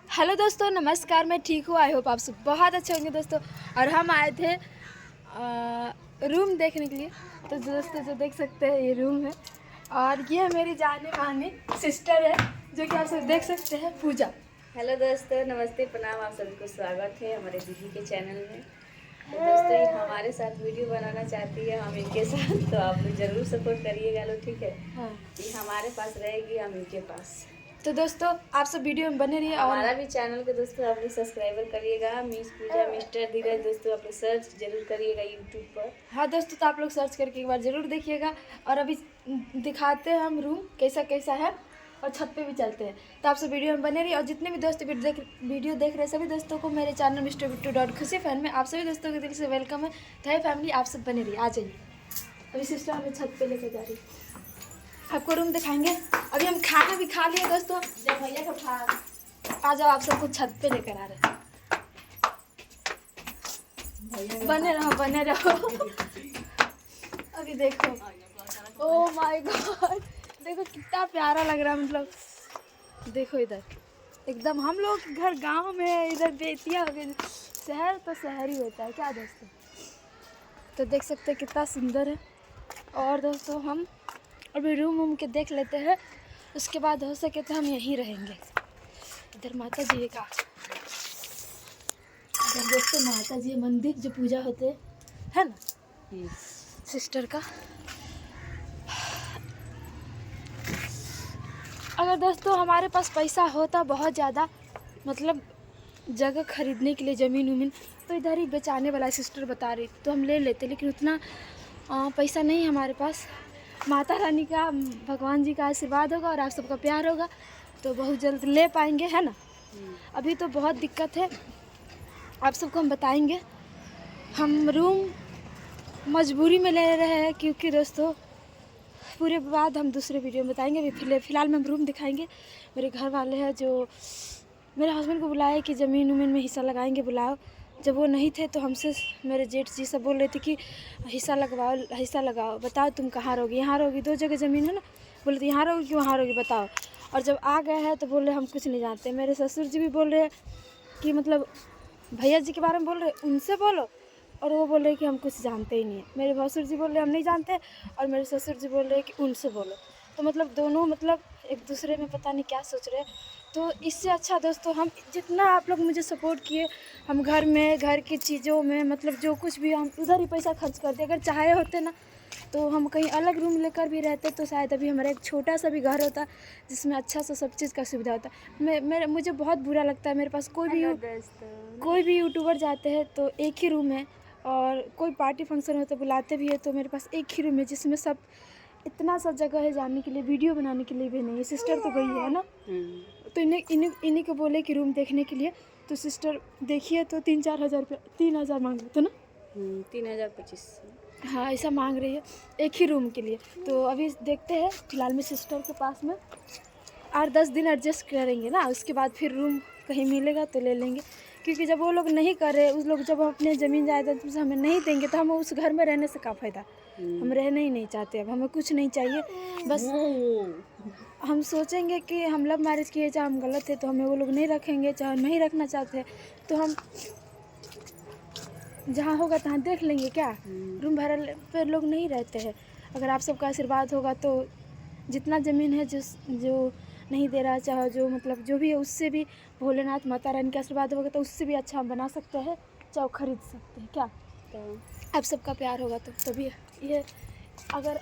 Hello दोस्तों, नमस्कार। मैं ठीक हूँ। आई होप आप सब बहुत अच्छे होंगे दोस्तों। और हम आए थे रूम देखने के लिए। तो दोस्तों जो देख सकते हैं ये रूम है, और ये मेरी जाने मानी सिस्टर है जो कि आप सब देख सकते हैं, पूजा। हेलो दोस्तों, नमस्ते, प्रणाम। आप सभी को स्वागत है हमारे दीदी के चैनल में। तो दोस्तों ये हमारे साथ वीडियो बनाना चाहती है, हम इनके साथ, तो आप लोग जरूर सपोर्ट करिएगा लोग, ठीक है। हाँ, ये हमारे पास रहेगी, हम इनके पास। तो दोस्तों आप सब वीडियो में बने रहिए। और हमारा भी चैनल को दोस्तों आप लोग सब्सक्राइबर करिएगा, मिस पूजा मिस्टर धीरज। दोस्तों आप लोग सर्च जरूर करिएगा यूट्यूब पर। हाँ दोस्तों, तो आप लोग सर्च करके एक बार ज़रूर देखिएगा। और अभी दिखाते हैं हम रूम कैसा कैसा है, और छत पे भी चलते हैं। तो आप सब वीडियो में बने रहिए। और जितने भी दोस्त वीडियो देख रहे हैं सभी दोस्तों को मेरे चैनल मिस्टर बिट्टू डॉट खुशी फैन में आप सभी दोस्तों के दिल से वेलकम है। तो है फैमिली, आप सब बने रहिए, आ जाइए। अभी सिस्टर हमें छत पे लेके जा रही है, आपको रूम दिखाएंगे। अभी हम खाना भी खा लिए दोस्तों, जब भैया को उठा आ जाओ, आप सबको छत पे लेकर आ रहे हैं। बने रहो बने रहो। अभी देखो, ओह माय गॉड, देखो कितना प्यारा लग रहा है। मतलब देखो इधर एकदम हम लोग घर गांव में है, इधर बेतिया हो गई। शहर तो शहर ही होता है क्या दोस्तों। तो देख सकते हैं कितना सुंदर है। और दोस्तों हम अभी रूम के देख लेते हैं, उसके बाद हो सके तो हम यहीं रहेंगे। इधर माता जी का, इधर दोस्तों माता जी मंदिर जो पूजा होते है ना सिस्टर का। अगर दोस्तों हमारे पास पैसा होता बहुत ज़्यादा, मतलब जगह खरीदने के लिए ज़मीन उमीन, तो इधर ही बेचाने वाला सिस्टर बता रही तो हम ले लेते, लेकिन उतना पैसा नहीं है हमारे पास। माता रानी का, भगवान जी का आशीर्वाद होगा और आप सबका प्यार होगा तो बहुत जल्द ले पाएंगे, है ना। अभी तो बहुत दिक्कत है, आप सबको हम बताएंगे। हम रूम मजबूरी में ले रहे हैं क्योंकि दोस्तों पूरे बाद हम दूसरे वीडियो में बताएंगे। अभी फ़िलहाल में हम रूम दिखाएंगे। मेरे घर वाले हैं जो मेरे हस्बैंड को बुलाए कि ज़मीन उमीन में हिस्सा लगाएंगे, बुलाओ। जब वो नहीं थे तो हमसे मेरे जेठ जी सब बोल रहे थे कि हिस्सा लगवाओ, हिस्सा लगाओ, बताओ तुम कहाँ रहोगी, यहाँ रहोगी, 2 जगह ज़मीन है ना। बोले तो यहाँ रहोगी कि वहाँ रहोगी, बताओ। और जब आ गए हैं तो बोल रहे हम कुछ नहीं जानते। मेरे ससुर जी भी बोल रहे कि मतलब भैया जी के बारे में बोल रहे उनसे बोलो, और वो बोल रहे कि हम कुछ जानते ही नहीं है। मेरे भसुर जी बोल रहे हम नहीं जानते, और मेरे ससुर जी बोल रहे कि उनसे बोलो। तो मतलब दोनों मतलब एक दूसरे में पता नहीं क्या सोच रहे। तो इससे अच्छा दोस्तों हम जितना आप लोग मुझे सपोर्ट किए, हम घर में घर की चीज़ों में मतलब जो कुछ भी हम उधर ही पैसा खर्च करते। अगर चाहे होते ना तो हम कहीं अलग रूम लेकर भी रहते तो शायद अभी हमारा एक छोटा सा भी घर होता जिसमें अच्छा सा सब चीज़ का सुविधा होता। मुझे बहुत बुरा लगता है, मेरे पास कोई भी यूट्यूबर जाते हैं तो एक ही रूम है, और कोई पार्टी फंक्शन हो तो बुलाते भी है तो मेरे पास एक ही रूम है जिसमें सब इतना सा जगह है जाने के लिए, वीडियो बनाने के लिए भी नहीं है। सिस्टर तो गई है ना, तो इन्हीं को बोले कि रूम देखने के लिए, तो सिस्टर देखिए तो 3-4 हज़ार रुपये, 3,000 मांग रहे थे ना। 3025। हाँ ऐसा मांग रही है एक ही रूम के लिए। तो अभी देखते हैं, फिलहाल में सिस्टर के पास में 8-10 दिन एडजस्ट करेंगे ना, उसके बाद फिर रूम कहीं मिलेगा तो ले लेंगे। क्योंकि जब वो लोग नहीं कर रहे, उस लोग जब अपने ज़मीन जायदाद हमें नहीं देंगे तो हम उस घर में रहने से क्या फ़ायदा। हम रहना ही नहीं चाहते, अब हमें कुछ नहीं चाहिए। बस हम सोचेंगे कि हम लव मैरिज किए, चाहे हम गलत है तो हमें वो लोग नहीं रखेंगे, चाहे नहीं रखना चाहते तो हम जहाँ होगा तहाँ देख लेंगे। क्या रूम भाड़ा पर लोग नहीं रहते हैं। अगर आप सबका आशीर्वाद होगा तो जितना ज़मीन है जो नहीं दे रहा, चाहे जो मतलब जो भी है, उससे भी भोलेनाथ माता रानी का आशीर्वाद होगा तो उससे भी अच्छा हम बना सकते हैं, चाहे खरीद सकते हैं। क्या आप सबका प्यार होगा तो तभी ये अगर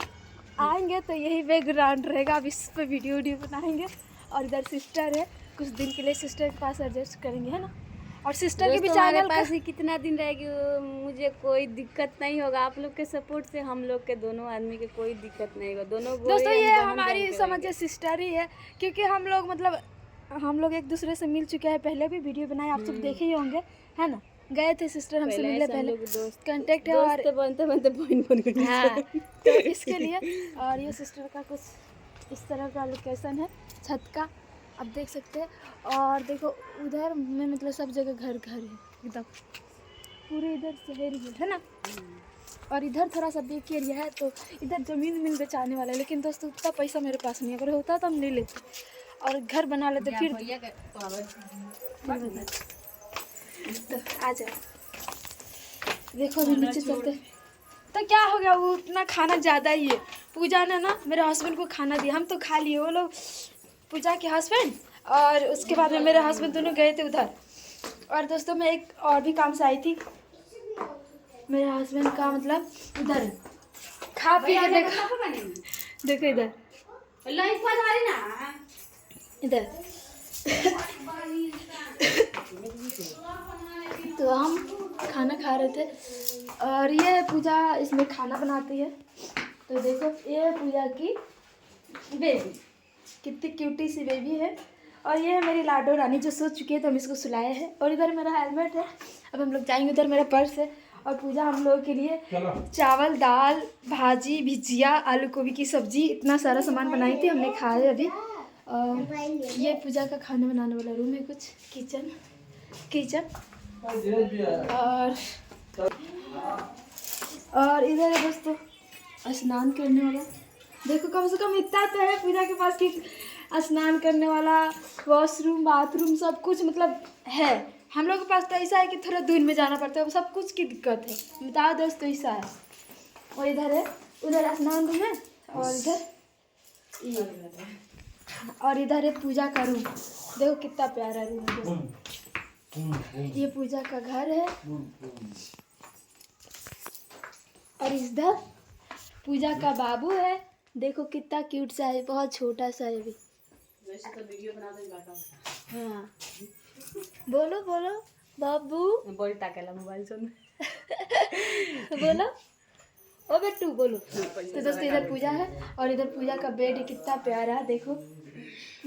आएंगे तो यही बैकग्राउंड रहेगा। अब इस पर वीडियो बनाएंगे। और इधर सिस्टर है, कुछ दिन के लिए सिस्टर के पास एडजस्ट करेंगे, है ना। और सिस्टर के भी हमारे चैनल पास ही कितना दिन रहेगी, मुझे कोई दिक्कत नहीं होगा। आप लोग के सपोर्ट से हम लोग के दोनों आदमी के कोई दिक्कत नहीं होगा। दोनों दोस्तों ये हम बहन हमारी बहन समझिए सिस्टर ही है, क्योंकि हम लोग मतलब हम लोग एक दूसरे से मिल चुके हैं, पहले भी वीडियो बनाए, आप सब देखे ही होंगे, है ना। गए थे सिस्टर हमसे मिलने, पहले कांटेक्ट है और बनते बनते बन गए। हाँ, तो इसके लिए। और ये सिस्टर का कुछ इस तरह का लोकेशन है छत का, आप देख सकते हैं। और देखो उधर में मतलब सब जगह घर घर है एकदम, पूरे इधर शहर ही है ना। और इधर थोड़ा सा बेक एरिया है तो इधर ज़मीन बेचाने वाला है, लेकिन दोस्तों उतना पैसा मेरे पास नहीं है। अगर होता तो हम ले लेते। और घर बना लेते फिर। तो आ जाओ, देखो अभी नीचे चलते। तो क्या हो गया, वो उतना खाना ज़्यादा ही है। पूजा ने ना मेरे हस्बैंड को खाना दिया, हम तो खा लिए, वो लोग पूजा के हस्बैंड और उसके बाद में मेरे हस्बैंड दोनों गए थे उधर। और दोस्तों मैं एक और भी काम से आई थी, मेरे हस्बैंड का मतलब उधर खा पी के देखो इधर इधर तो हम खाना खा रहे थे और ये पूजा इसमें खाना बनाती है। तो देखो ये पूजा की बेबी, कितनी क्यूटी सी बेबी है। और ये है मेरी लाडो रानी जो सो चुकी है, तो हम इसको सुलाए हैं। और इधर मेरा हेलमेट है। अब हम लोग जाएंगे, उधर मेरा पर्स है। और पूजा हम लोगों के लिए चावल, दाल, भाजी, भुजिया, आलू गोभी की सब्जी, इतना सारा सामान बनाई थी, हमने खाए अभी। ये पूजा का खाना बनाने वाला रूम है, कुछ किचन और इधर है दोस्तों स्नान करने वाला। देखो कम से कम इतना तो है पूजा के पास कि स्नान करने वाला, वॉशरूम, बाथरूम सब कुछ मतलब है। हम लोग के पास तो ऐसा है कि थोड़ा दूर में जाना पड़ता है, सब कुछ की दिक्कत है। बताओ दोस्तों ऐसा है। और इधर है, उधर स्नान रूम है और इधर है पूजा का रूम। देखो कितना प्यारा रूम है दोस्तों। ये पूजा का घर है और इधर पूजा का बाबू है। देखो कितना क्यूट सा है, बहुत छोटा सा है अभी। हाँ बोलो बोलो बाबू, मोबाइल सुन बोलो ओ बेटू बोलो। तो दोस्तों इधर पूजा है और इधर पूजा का बेड कितना प्यारा है। देखो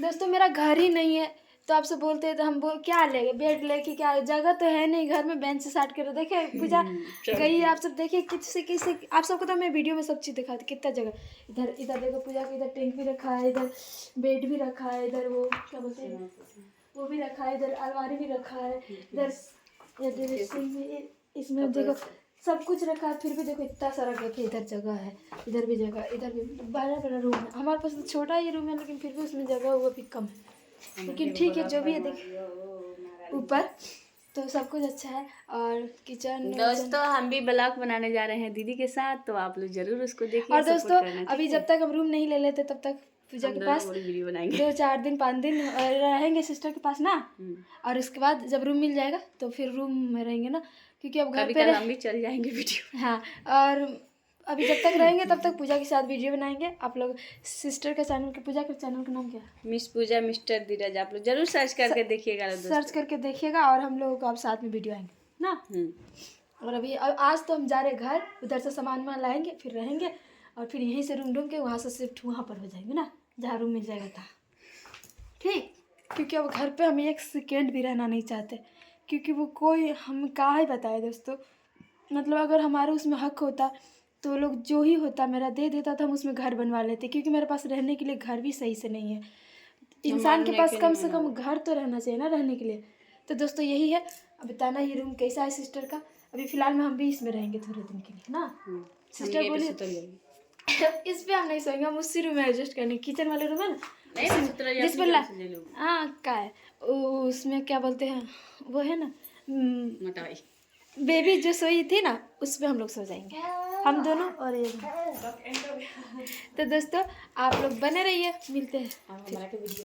दोस्तों मेरा घर ही नहीं है, तो आपसे बोलते हैं तो हम क्या लेंगे, बेड लेके क्या, जगह तो है नहीं घर में, बेंच से साट कर देखे पूजा गई। आप सब देखिए किसी आप सबको तो मैं वीडियो में सब चीज़ दिखाती, कितना जगह। इधर देखो पूजा का इधर टेंट भी रखा है, इधर बेड भी रखा है, इधर वो क्या बोलते हैं वो भी रखा है, इधर अलमारी भी रखा है, इधर इसमें देखो सब कुछ रखा है। फिर भी देखो इतना सारा गैप है, इधर जगह है, इधर भी जगह, इधर भी बड़ा रूम है। हमारे पास तो छोटा ही रूम है, लेकिन फिर भी उसमें जगह हुआ भी कम है, लेकिन ठीक है जो भी है। देख ऊपर तो सब कुछ अच्छा है। और किचन दोस्तों हम भी ब्लॉग बनाने जा रहे हैं दीदी के साथ, तो आप लोग जरूर उसको देखिए। और दोस्तों अभी जब तक हम रूम नहीं ले लेते तब तक पूजा के पास वीडियो बनाएंगे 2-4 दिन 5 दिन रहेंगे सिस्टर के पास ना। और उसके बाद जब रूम मिल जाएगा तो फिर रूम में रहेंगे ना, क्योंकि अब घर पे हम भी चल जाएंगे वीडियो। हाँ और अभी जब तक रहेंगे तब तक पूजा के साथ वीडियो बनाएंगे। आप लोग सिस्टर का चैनल के, पूजा के चैनल का नाम क्या है? मिस पूजा मिस्टर धीरज, आप लोग जरूर सर्च करके देखिएगा। सर्च करके देखिएगा और हम लोग अब साथ में वीडियो आएंगे ना। और अभी आज तो हम जा रहे घर, उधर से सामान लाएंगे, फिर रहेंगे और फिर यहीं से रूम ढूंढ के वहाँ से शिफ्ट वहाँ पर हो जाएंगे ना, जहाँ रूम मिल जाएगा था। ठीक, क्योंकि अब घर पे हम 1 सेकेंड भी रहना नहीं चाहते, क्योंकि वो कोई हम कहाँ ही बताए दोस्तों। मतलब अगर हमारा उसमें हक होता तो लोग जो ही होता मेरा दे देता था, हम उसमें घर बनवा लेते, क्योंकि मेरे पास रहने के लिए घर भी सही से नहीं है। इंसान के पास कम से कम घर तो रहना चाहिए ना रहने के लिए। तो दोस्तों यही है। अब बताना ये रूम कैसा है सिस्टर का। अभी फिलहाल में हम भी इसमें रहेंगे थोड़े दिन के लिए ना। सिस्टर बोलिए इस पे हम नहीं सोएंगे, हम उसी रूम में एडजस्ट करेंगे। किचन वाले रूम है ना जिस पर हाँ का है उसमें क्या बोलते हैं वो है ना बेबी जो सोई थी ना, उस पर हम लोग सो जाएंगे हम दोनों। और ये तो दोस्तों आप लोग बने रहिए, मिलते हैं।